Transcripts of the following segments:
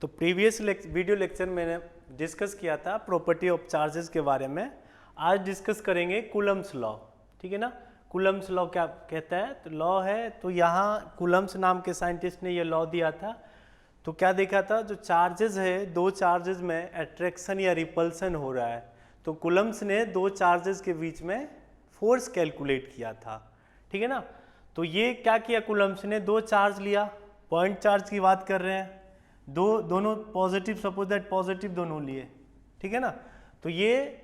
तो previous video lecture मैंने discuss किया था प्रॉपर्टी ऑफ चार्जेस के बारे में। आज डिस्कस करेंगे कूलम्स लॉ, ठीक है ना। कूलम्स लॉ क्या कहता है, तो लॉ है, तो यहाँ कूलम्स नाम के साइंटिस्ट ने ये लॉ दिया था। तो क्या देखा था, जो चार्जेस है, दो चार्जेस में अट्रैक्शन या रिपल्सन हो रहा है, तो कूलम्स ने दो चार्जेस के बीच में फोर्स कैलकुलेट किया था, ठीक है ना। तो ये क्या किया, कूलम्स ने दो चार्ज लिया, पॉइंट चार्ज की बात कर रहे हैं, दोनों पॉजिटिव, सपोज दैट पॉजिटिव दोनों लिए, ठीक है ना। तो ये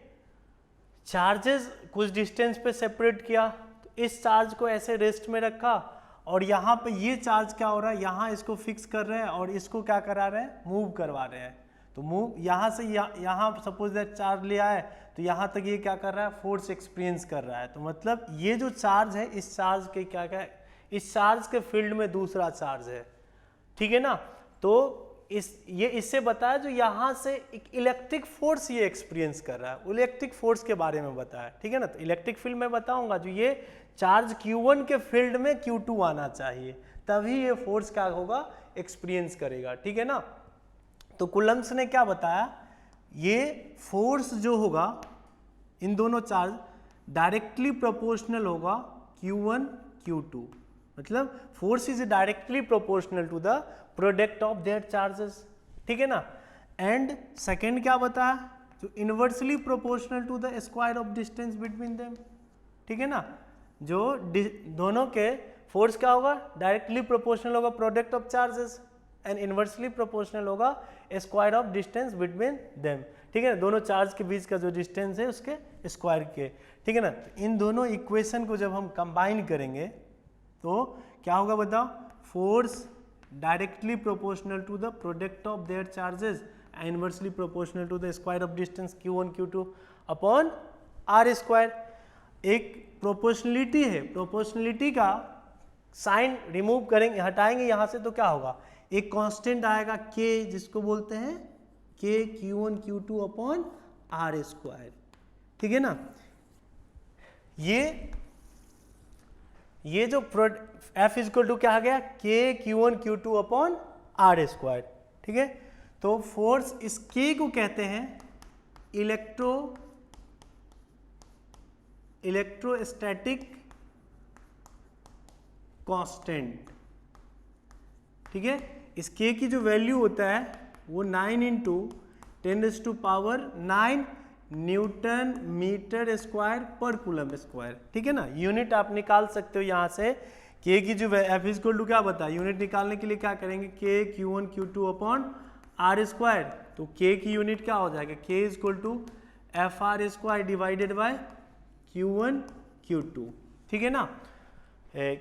चार्जेस कुछ डिस्टेंस पे सेपरेट किया, तो इस चार्ज को ऐसे रेस्ट में रखा और यहाँ पे ये चार्ज क्या हो रहा है, यहाँ इसको फिक्स कर रहे हैं और इसको क्या करा रहे हैं, मूव करवा रहे हैं। तो मूव यहाँ से यहाँ सपोज दैट चार्ज लिया है, तो यहाँ तक ये क्या कर रहा है, फोर्स एक्सपीरियंस कर रहा है। तो मतलब ये जो चार्ज है, इस चार्ज के क्या इस चार्ज के फील्ड में दूसरा चार्ज है, ठीक है ना। तो इससे बताया जो यहाँ से एक इलेक्ट्रिक फोर्स ये एक्सपीरियंस कर रहा है, इलेक्ट्रिक फोर्स के बारे में बताया, ठीक है ना। तो इलेक्ट्रिक फील्ड में बताऊंगा, जो ये चार्ज Q1 के फील्ड में Q2 आना चाहिए, तभी ये फोर्स क्या होगा, एक्सपीरियंस करेगा, ठीक है ना। तो कूलम्स ने क्या बताया, ये फोर्स जो होगा इन दोनों चार्ज डायरेक्टली प्रोपोर्शनल होगा Q1 Q2, मतलब force is directly proportional to the product of their charges, ठीक है ना। एंड सेकेंड क्या बताया, जो inversely proportional to the square of distance between them, ठीक है ना। जो दोनों के फोर्स क्या होगा, डायरेक्टली प्रोपोर्शनल होगा product of charges, and inversely proportional होगा square of distance between them, ठीक है ना। दोनों चार्ज के बीच का जो डिस्टेंस है उसके स्क्वायर के, ठीक है ना। तो इन दोनों इक्वेशन को जब हम कंबाइन करेंगे तो क्या होगा बताओ, force directly proportional to the product of their charges and inversely proportional to the square of distance Q1 Q2 upon R square. एक प्रोपोर्शनलिटी है, प्रोपोर्शनलिटी का साइन रिमूव करेंगे, हटाएंगे यहाँ से, तो क्या होगा, एक कांस्टेंट आएगा K, जिसको बोलते हैं K Q1 Q2 upon R square, ठीक है ना। ये जो F इक्वल टू क्या आ गया, K Q1 Q2 upon R square, ठीक है। तो फोर्स इस K को कहते हैं इलेक्ट्रोस्टैटिक कांस्टेंट, ठीक है। इस K की जो वैल्यू होता है वो 9 × 10⁻⁹ न्यूटन मीटर स्क्वायर पर कूलम स्क्वायर, ठीक है ना। यूनिट आप निकाल सकते हो यहाँ से, K की जो F इक्वल टू क्या बताया, यूनिट निकालने के लिए क्या करेंगे, K Q1 Q2 upon R square. तो K की यूनिट क्या हो जाएगा, K equal to FR square divided by Q1 Q2, ठीक है ना।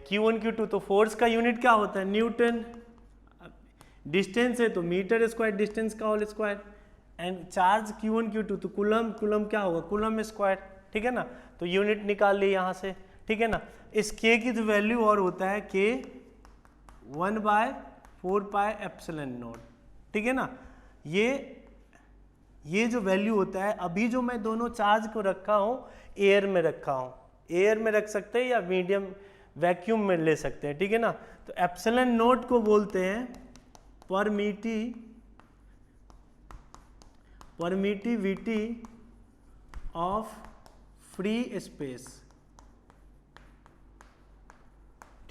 Q1 Q2, तो फोर्स का यूनिट क्या होता है, न्यूटन, डिस्टेंस है तो मीटर स्क्वायर, डिस्टेंस का whole square, and charge Q1 Q2 तो कूलम क्या होगा, कूलम स्क्वायर, ठीक है ना। तो यूनिट निकाल ली यहाँ से, ठीक है ना। इस K की जो वैल्यू और होता है K 1/4πε0, ठीक है ना। ये जो वैल्यू होता है, अभी जो मैं दोनों चार्ज को रखा हूँ, एयर में रखा हूँ, एयर में रख सकते हैं या मीडियम वैक्यूम में ले सकते हैं, ठीक है ना। तो ε0 को बोलते हैं परमिटिविटी ऑफ फ्री स्पेस,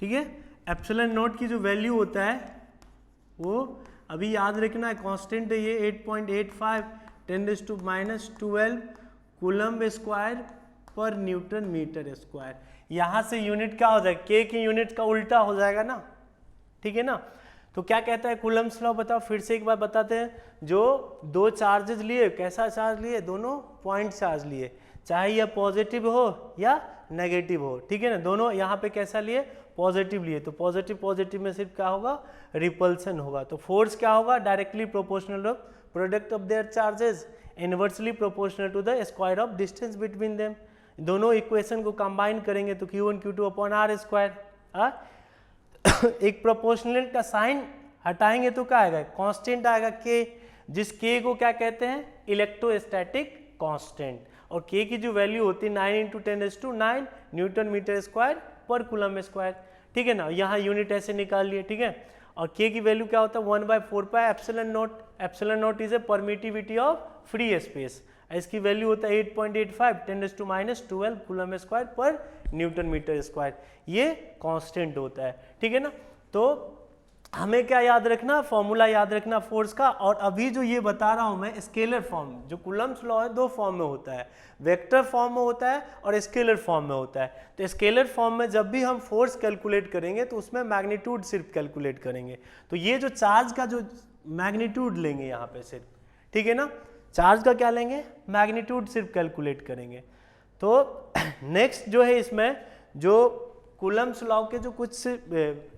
ठीक है। ε0 की जो वैल्यू होता है वो अभी याद रखना है, कांस्टेंट है ये 8.85 10⁻⁻12 coulomb square per newton metre square. यहाँ से यूनिट क्या हो जाएगा, K की यूनिट का उल्टा हो जाएगा ना, ठीक है ना। तो क्या कहता है कूलम्स लॉ, बताओ फिर से एक बार बताते हैं। जो दो चार्जेस लिए, कैसा चार्ज लिए, दोनों पॉइंट चार्ज लिए, चाहे यह पॉजिटिव हो या नेगेटिव हो, ठीक है ना। दोनों यहाँ पे कैसा लिए, पॉजिटिव लिए, तो पॉजिटिव में सिर्फ क्या होगा, रिपल्सन होगा। तो फोर्स क्या होगा, directly proportional of product of their charges, inversely proportional to the square of distance between them. दोनों इक्वेशन को कंबाइन करेंगे तो Q1 Q2 upon R square. एक प्रोपोर्शनल का साइन हटाएंगे तो क्या आएगा, कांस्टेंट आएगा K, जिस K को क्या कहते हैं, इलेक्ट्रोस्टैटिक कांस्टेंट, और K की जो वैल्यू होती है 9 × 10⁹ न्यूटन मीटर स्क्वायर पर कूलम स्क्वायर, ठीक है ना। यहाँ यूनिट ऐसे निकाल लिए, ठीक है। और K की वैल्यू क्या होता है 1/4πε0, epsilon naught is a permittivity of free space. इसकी वैल्यू होता है 8.85 10⁻12 coulomb square per newton metre square. ये कांस्टेंट होता है, ठीक है ना। तो हमें क्या याद रखना, फॉर्मूला याद रखना फोर्स का। और अभी जो ये बता रहा हूं मैं स्केलर फॉर्म, जो कूलम्स लॉ है 2 फॉर्म में होता है, वेक्टर फॉर्म में होता है और स्केलर फॉर्म में होता है। तो स्केलर फॉर्म में जब भी हम फोर्स कैलकुलेट करेंगे तो उसमें मैग्नीट्यूड सिर्फ कैलकुलेट करेंगे। तो ये जो चार्ज का जो मैग्नीट्यूड लेंगे यहाँ पे सिर्फ, ठीक है ना, चार्ज का क्या लेंगे, मैग्नीट्यूड सिर्फ कैलकुलेट करेंगे। तो नेक्स्ट जो है इसमें जो कूलम्स लॉ के जो कुछ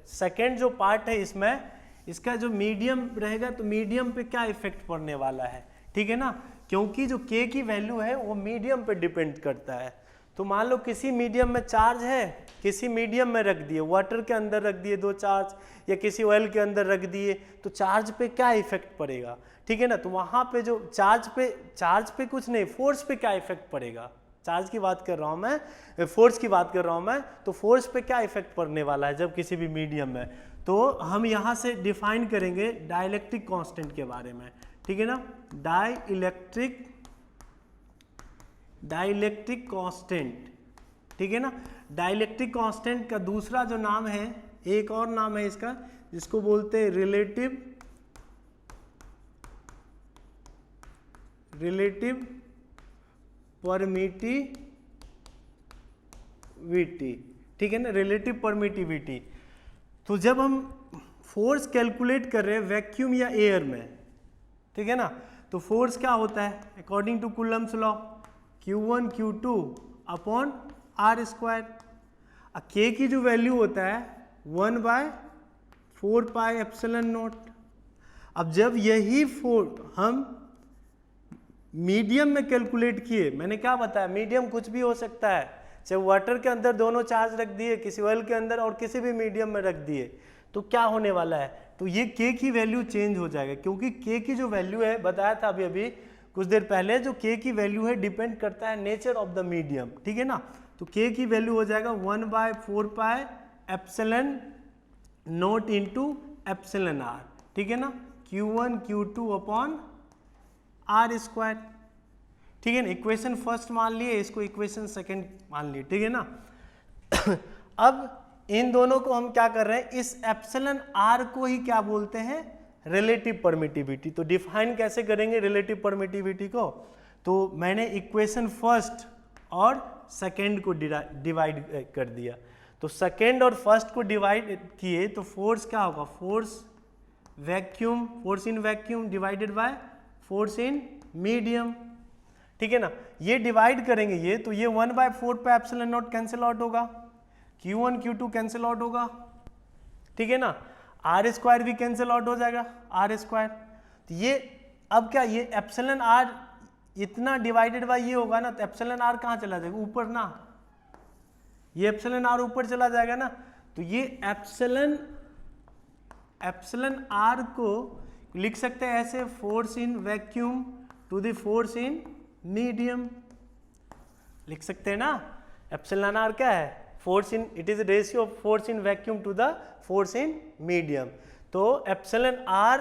सेकेंड जो पार्ट है इसमें, इसका जो मीडियम रहेगा तो मीडियम पे क्या इफेक्ट पड़ने वाला है, ठीक है ना, क्योंकि जो k की वैल्यू है वो मीडियम पे डिपेंड करता है। तो मान लो किसी मीडियम में चार्ज है, किसी मीडियम में रख दिए, वाटर के अंदर रख दिए 2 चार्ज या किसी ऑयल के अंदर रख दिए, तो चार्ज पे क्या इफेक्ट पड़ेगा, ठीक है ना। तो वहाँ पे जो चार्ज पे कुछ नहीं, फोर्स पे क्या इफेक्ट पड़ेगा, चार्ज की बात कर रहा हूँ मैं, फोर्स की बात कर रहा हूँ मैं। तो फोर्स पे क्या इफेक्ट पड़ने वाला है जब किसी भी मीडियम में, तो हम यहाँ से डिफाइन करेंगे डाइलेक्ट्रिक कांस्टेंट के बारे में, ठीक है ना। डाइलेक्ट्रिक कांस्टेंट, ठीक है ना। डाइलेक्ट्रिक कांस्टेंट का दूसरा जो नाम है, एक और नाम है इसका, जिसको बोलते हैं रिलेटिव परमिटिविटी, ठीक है ना, रिलेटिव परमिटिविटी। तो जब हम फोर्स कैलकुलेट कर रहे हैं वैक्यूम या एयर में, ठीक है ना, तो फोर्स क्या होता है according to Coulomb's law, Q1 Q2 upon R square. K की जो वैल्यू होता है 1/4 पाई एप्सिलॉन नॉट। अब जब यही हम मीडियम में कैलकुलेट किए, मैंने क्या बताया, मीडियम कुछ भी हो सकता है, चाहे वाटर के अंदर दोनों चार्ज रख दिए, किसी ऑयल के अंदर और किसी भी मीडियम में रख दिए, तो क्या होने वाला है, तो ये k की वैल्यू चेंज हो जाएगा। क्योंकि k की जो वैल्यू है, बताया था अभी कुछ देर पहले, जो k की वैल्यू है डिपेंड करता है नेचर ऑफ द मीडियम, ठीक है ना। तो k की वैल्यू हो जाएगा 1/4 pi epsilon not into epsilon r, ठीक है ना, Q1 Q2 upon R square, ठीक है ना। इक्वेशन फर्स्ट मान लिए, इसको इक्वेशन सेकंड मान लिए, ठीक है ना। अब इन दोनों को हम क्या कर रहे हैं, इस एप्सिलॉन r को ही क्या बोलते हैं, रिलेटिव परमिटिविटी। तो डिफाइन कैसे करेंगे रिलेटिव परमिटिविटी को, तो मैंने इक्वेशन फर्स्ट और सेकंड को डिवाइड कर दिया। तो सेकंड और फर्स्ट को डिवाइड किए तो फोर्स क्या होगा, force in vacuum divided by force in medium, ठीक है ना। ये डिवाइड करेंगे ये, तो ये 1/4 पे एप्सिलॉन नॉट कैंसिल आउट होगा, Q1 Q2 कैंसिल आउट होगा, ठीक है ना। R स्क्वायर भी कैंसिल आउट हो जाएगा, R स्क्वायर। तो ये अब क्या, ये एप्सिलॉन R इतना डिवाइडेड बाय ये होगा ना, तो एप्सिलॉन R कहाँ चला जाएगा, ऊपर ना, ये एप्सिलॉन R ऊपर चला जाएगा ना। तो ये एप्सिलॉन R को लिख सकते हैं ऐसे, force in vacuum to the force in medium, लिख सकते हैं ना। एप्सिलॉन R क्या है, force in, it is ratio of force in vacuum to the force in medium. तो एप्सिलॉन R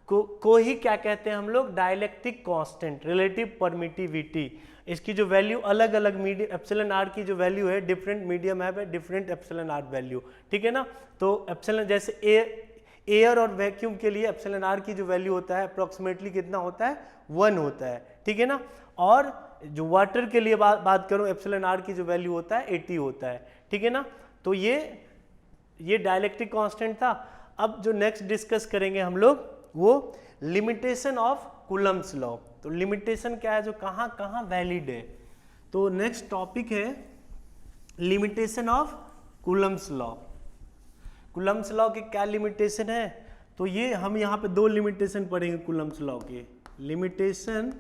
को ही क्या कहते हैं हम लोग, डाइलेक्ट्रिक कांस्टेंट, रिलेटिव परमिटिविटी। इसकी जो वैल्यू अलग अलग मीडियम, एप्सिलॉन R की जो वैल्यू है डिफरेंट मीडियम है डिफरेंट एप्सिलॉन R वैल्यू, ठीक है ना। तो एप्सिलॉन जैसे एयर और वैक्यूम के लिए एप्सिलॉन R की जो वैल्यू होता है अप्रोक्सीमेटली कितना होता है, 1 होता है, ठीक है ना। और जो वाटर के लिए बात करूं, एप्सिलॉन R की जो वैल्यू होता है 80 होता है, ठीक है ना। तो ये डाइलेक्ट्रिक कांस्टेंट था। अब जो नेक्स्ट डिस्कस करेंगे हम लोग वो लिमिटेशन ऑफ कूलम्स लॉ। तो लिमिटेशन क्या है, जो कहाँ कहाँ वैलिड है। तो नेक्स्ट टॉपिक है limitation of Coulomb's law. Coulomb's law के क्या लिमिटेशन है, तो ये हम यहाँ पे 2 लिमिटेशन पढ़ेंगे कूलम्स लॉ के। लिमिटेशन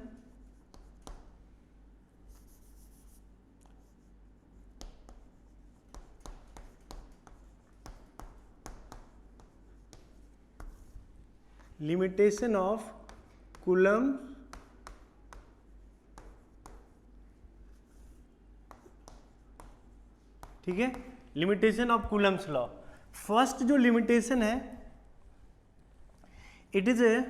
ऑफ कूलम ठीक है, limitation of Coulomb's law. First जो लिमिटेशन है, it is a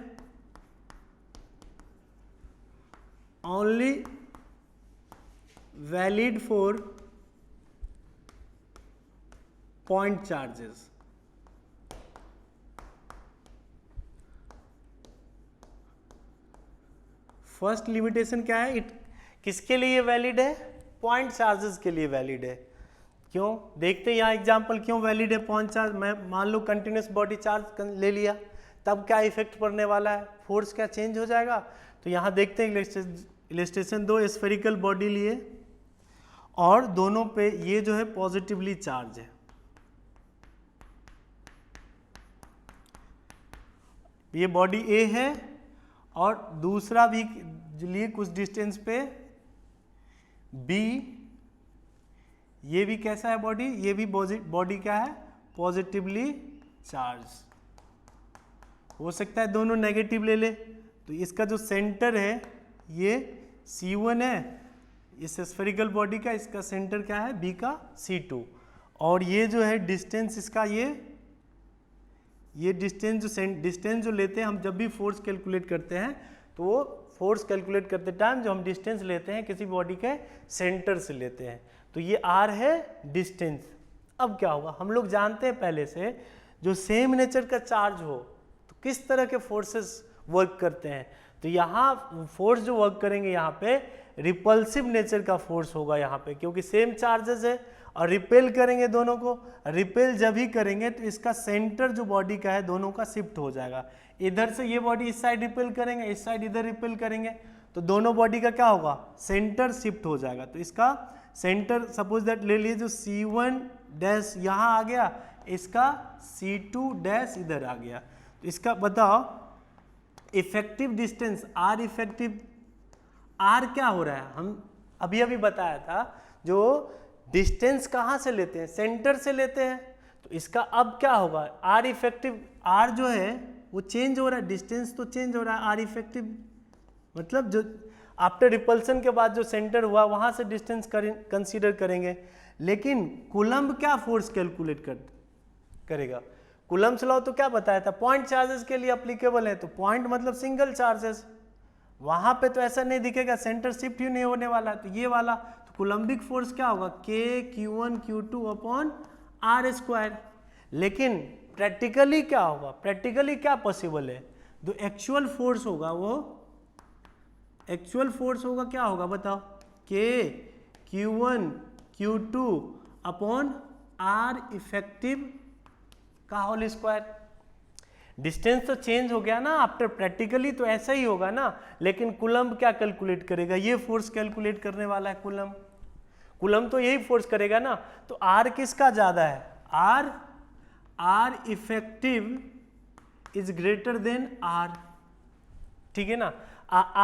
only valid for point charges. First limitation क्या है, किसके लिए वैलिड है, पॉइंट चार्जेस के लिए वैलिड है। क्यों, देखते हैं यहाँ एग्जांपल क्यों वैलिड है पॉइंट चार्ज। मैं मान लो कंटिन्यूस बॉडी चार्ज ले लिया, तब क्या इफेक्ट पड़ने वाला है, फोर्स क्या चेंज हो जाएगा। तो यहाँ देखते हैं इलस्ट्रेशन 2 स्फेरिकल बॉडी लिए और दोनों पे ये जो है पॉजिटिवली चार्ज है, ये बॉडी ए है और दूसरा भी लिए कुछ डिस्टेंस पे बी, ये भी कैसा है बॉडी, ये भी बॉडी क्या है, पॉजिटिवली चार्ज। हो सकता है दोनों नेगेटिव ले ले, तो इसका जो सेंटर है ये C1 है इस स्फेरिकल बॉडी का, इसका सेंटर क्या है B का C2, और ये जो है डिस्टेंस इसका ये डिस्टेंस जो लेते हैं हम जब भी फोर्स कैलकुलेट करते हैं, तो वो फोर्स कैलकुलेट करते टाइम जो हम डिस्टेंस लेते हैं किसी बॉडी के सेंटर से लेते हैं, तो ये R है डिस्टेंस। अब क्या होगा, हम लोग जानते हैं पहले से जो सेम नेचर का चार्ज हो तो किस तरह के फोर्सेस वर्क करते हैं। तो यहाँ फोर्स जो वर्क करेंगे यहाँ पे रिपल्सिव नेचर का फोर्स होगा यहाँ पे, क्योंकि सेम चार्जेस है और रिपेल करेंगे दोनों को। रिपेल जब ही करेंगे तो इसका सेंटर जो बॉडी का है दोनों का शिफ्ट हो जाएगा, इधर से ये बॉडी इस साइड रिपेल करेंगे, इस साइड इधर रिपेल करेंगे, तो दोनों बॉडी का क्या होगा, सेंटर शिफ्ट हो जाएगा। तो इसका सेंटर सपोज दैट ले लीजिए जो C1 डैश यहाँ आ गया, इसका C2 डैश इधर आ गया। तो इसका बताओ effective distance R effective, R क्या हो रहा है, हम अभी अभी बताया था जो डिस्टेंस कहाँ से लेते हैं, सेंटर से लेते हैं। तो इसका अब क्या होगा, R इफेक्टिव, R जो है वो चेंज हो रहा है, डिस्टेंस तो चेंज हो रहा है, R इफेक्टिव मतलब जो आफ्टर रिपल्सन के बाद जो सेंटर हुआ वहाँ से डिस्टेंस कंसीडर करेंगे। लेकिन कूलम्ब क्या फोर्स कैलकुलेट करेगा, कूलम्ब्स लॉ तो क्या बताया था, पॉइंट चार्जेस के लिए अप्लीकेबल है, तो पॉइंट मतलब सिंगल चार्जेस, वहाँ पे तो ऐसा नहीं दिखेगा, सेंटर शिफ्ट ही नहीं होने वाला। तो ये वाला तो कूलम्बिक फोर्स क्या होगा, K(Q1 Q2 upon R square. लेकिन प्रैक्टिकली क्या होगा, प्रैक्टिकली क्या पॉसिबल है, जो एक्चुअल फोर्स होगा वो एक्चुअल फोर्स होगा क्या होगा बताओ, K(Q1 Q2 upon R effective का होल स्क्वायर। डिस्टेंस तो चेंज हो गया ना आफ्टर, प्रैक्टिकली तो ऐसा ही होगा ना, लेकिन कूलम्ब क्या कैलकुलेट करेगा, ये फोर्स कैलकुलेट करने वाला है कूलम्ब। कूलम्ब तो यही फोर्स करेगा ना। तो R किसका ज्यादा है, R effective is greater than R, ठीक है ना।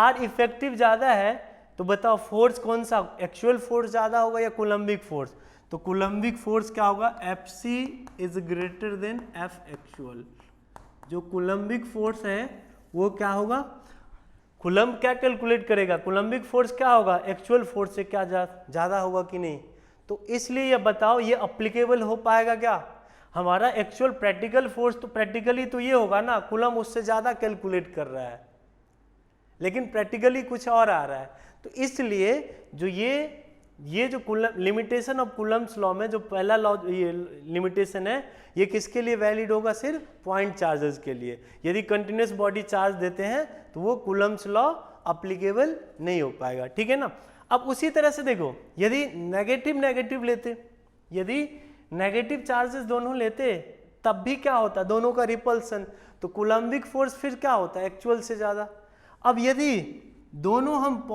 R इफेक्टिव ज्यादा है तो बताओ फोर्स कौन सा, एक्चुअल फोर्स ज्यादा होगा या कूलम्बिक फोर्स। तो कूलम्बिक फोर्स क्या होगा, Fc is greater than F actual. जो कूलम्बिक फोर्स है वो क्या होगा, कूलम्ब क्या कैलकुलेट करेगा, कूलम्बिक फोर्स क्या होगा, एक्चुअल फोर्स से क्या ज्यादा होगा कि नहीं। तो इसलिए ये बताओ ये अप्लीकेबल हो पाएगा क्या, हमारा एक्चुअल प्रैक्टिकल फोर्स तो प्रैक्टिकली तो ये होगा ना, कूलम्ब उससे ज्यादा कैलकुलेट कर रहा है, लेकिन प्रैक्टिकली कुछ और आ रहा है। तो इसलिए जो ये जो लिमिटेशन ऑफ कूलम्ब्स लॉ में जो पहला लॉ ये लिमिटेशन है, ये किसके लिए वैलिड होगा, सिर्फ पॉइंट चार्जेस के लिए। यदि कंटिन्यूस बॉडी चार्ज देते हैं तो वो कूलम्ब्स लॉ अप्लीकेबल नहीं हो पाएगा, ठीक है ना। अब उसी तरह से देखो, यदि नेगेटिव लेते, यदि नेगेटिव चार्जेस दोनों लेते तब भी क्या होता, दोनों का रिपल्सन, तो कूलम्बिक फोर्स फिर क्या होता है, एक्चुअल से ज़्यादा। अब यदि दोनों हम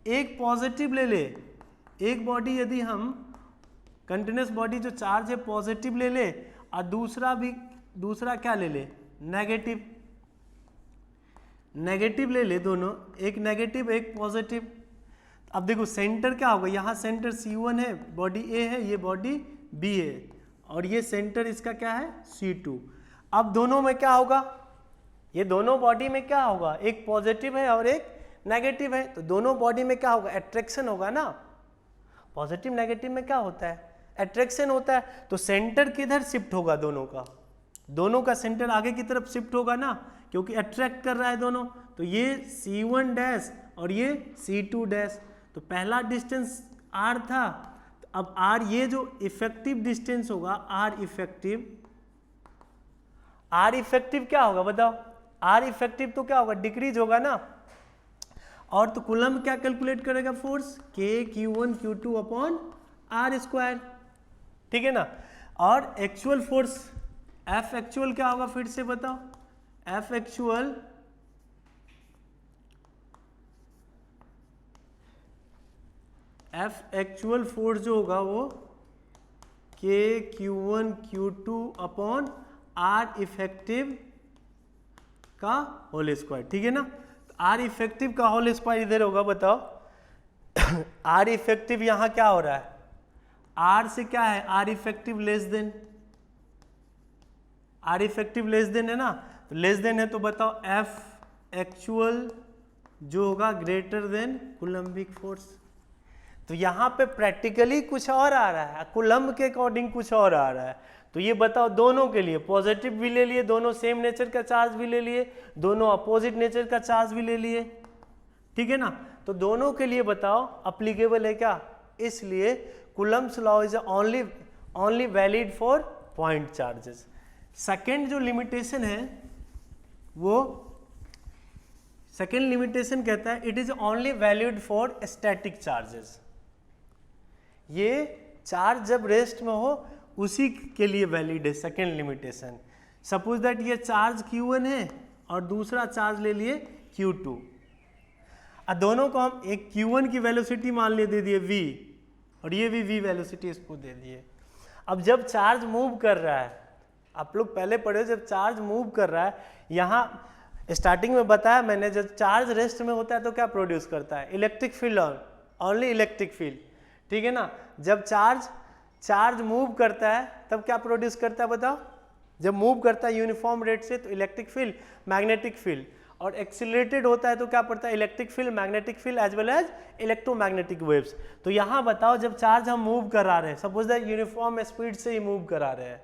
एक पॉजिटिव ले ले, एक बॉडी यदि हम कंटिन्यूस बॉडी जो चार्ज है पॉजिटिव ले ले और दूसरा क्या ले ले, नेगेटिव ले ले, दोनों एक नेगेटिव एक पॉजिटिव। अब देखो सेंटर क्या होगा, यहाँ सेंटर C1 है, बॉडी A है, ये बॉडी B है, और ये सेंटर इसका क्या है C2। अब दोनों में क्या होगा, ये दोनों बॉडी में क्या होगा, एक पॉजिटिव है और एक नेगेटिव है, तो दोनों बॉडी में क्या होगा, अट्रैक्शन होगा ना। पॉजिटिव नेगेटिव में क्या होता है, अट्रैक्शन होता है। तो सेंटर किधर शिफ्ट होगा, दोनों का सेंटर आगे की तरफ शिफ्ट होगा ना, क्योंकि अट्रैक्ट कर रहा है दोनों। तो ये C1 डैश और ये C2 डैश। तो पहला डिस्टेंस r था, तो अब r ये जो इफेक्टिव डिस्टेंस होगा r इफेक्टिव क्या होगा बताओ? r इफेक्टिव तो क्या होगा? डिक्रीज होगा ना। और तो कूलम्ब क्या कैलकुलेट करेगा? Force K Q1 upon r square, ठीक है ना। और एक्चुअल फोर्स F एक्चुअल क्या होगा फिर से बताओ? F एक्चुअल फोर्स जो होगा वो K Q2 upon R effective का होल स्क्वायर, ठीक है ना। तो R इफेक्टिव का होल स्क्वायर इधर होगा बताओ। R इफेक्टिव यहाँ क्या हो रहा है? R से क्या है? R effective less than, R effective less than है ना। तो लेस देन है तो बताओ F एक्चुअल जो होगा ग्रेटर देन कूलम्बिक फोर्स। तो यहाँ पे प्रैक्टिकली कुछ और आ रहा है, कूलम्ब के अकॉर्डिंग कुछ और आ रहा है। तो ये बताओ दोनों के लिए, पॉजिटिव भी ले लिए, दोनों सेम नेचर का चार्ज भी ले लिए, दोनों अपोजिट नेचर का चार्ज भी ले लिए, ठीक है ना। तो दोनों के लिए बताओ अप्लीकेबल है क्या? इसलिए Coulomb's law is only valid for point charges. Second जो लिमिटेशन है वो सेकेंड लिमिटेशन कहता है it is only valid for static charges. ये चार्ज जब रेस्ट में हो उसी के लिए वैलिड है सेकेंड लिमिटेशन। सपोज दैट ये चार्ज Q1 है और दूसरा चार्ज ले लिए Q2, और दोनों को हम एक Q1 की वेलोसिटी मान लिए दे दिए v, और ये भी v वेलोसिटी इसको दे दिए। अब जब चार्ज मूव कर रहा है, आप लोग पहले पढ़े, जब चार्ज मूव कर रहा है, यहाँ स्टार्टिंग में बताया मैंने, जब चार्ज रेस्ट में होता है तो क्या प्रोड्यूस करता है? Electric field, only electric field, ठीक है ना। जब चार्ज मूव करता है तब क्या प्रोड्यूस करता है बताओ? जब मूव करता है यूनिफॉर्म रेट से तो इलेक्ट्रिक फील्ड, मैग्नेटिक फील्ड, और एक्सीलरेटेड होता है तो क्या पड़ता है? Electric field, magnetic field as well as electromagnetic waves. तो यहाँ बताओ जब चार्ज हम मूव करा रहे हैं, सपोज दैट यूनिफॉर्म स्पीड से ही मूव करा रहे हैं,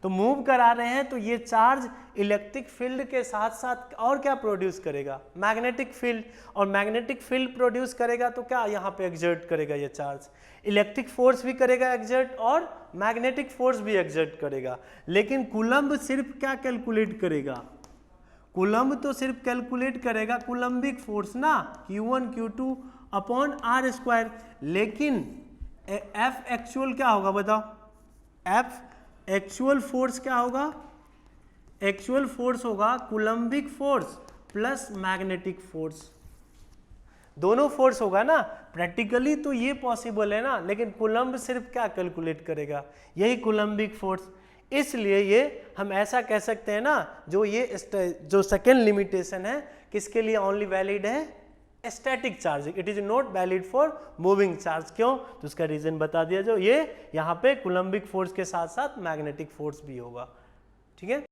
तो मूव करा रहे हैं तो ये चार्ज इलेक्ट्रिक फील्ड के साथ साथ और क्या प्रोड्यूस करेगा? मैग्नेटिक फील्ड, और मैग्नेटिक फील्ड प्रोड्यूस करेगा तो क्या यहाँ पे एग्जर्ट करेगा? ये चार्ज इलेक्ट्रिक फोर्स भी करेगा एग्जर्ट और मैग्नेटिक फोर्स भी एग्जर्ट करेगा। लेकिन कूलम्ब सिर्फ क्या कैलकुलेट करेगा? कूलम्ब तो सिर्फ कैलकुलेट करेगा कूलम्बिक फोर्स ना, Q1 Q2 upon R square. लेकिन F एक्चुअल क्या होगा बताओ? F एक्चुअल फोर्स क्या होगा? एक्चुअल फोर्स होगा Coulombic force plus magnetic force, दोनों फोर्स होगा ना। प्रैक्टिकली तो ये पॉसिबल है ना, लेकिन कूलम्ब सिर्फ क्या कैलकुलेट करेगा? यही कूलम्बिक फोर्स। इसलिए ये हम ऐसा कह सकते हैं ना, जो सेकेंड लिमिटेशन है किसके लिए ओनली वैलिड है? Static charge, it is not valid for moving charge. क्यों? तो उसका रीजन बता दिया, जो ये यहाँ पे कूलम्बिक फोर्स के साथ साथ मैग्नेटिक फोर्स भी होगा, ठीक है।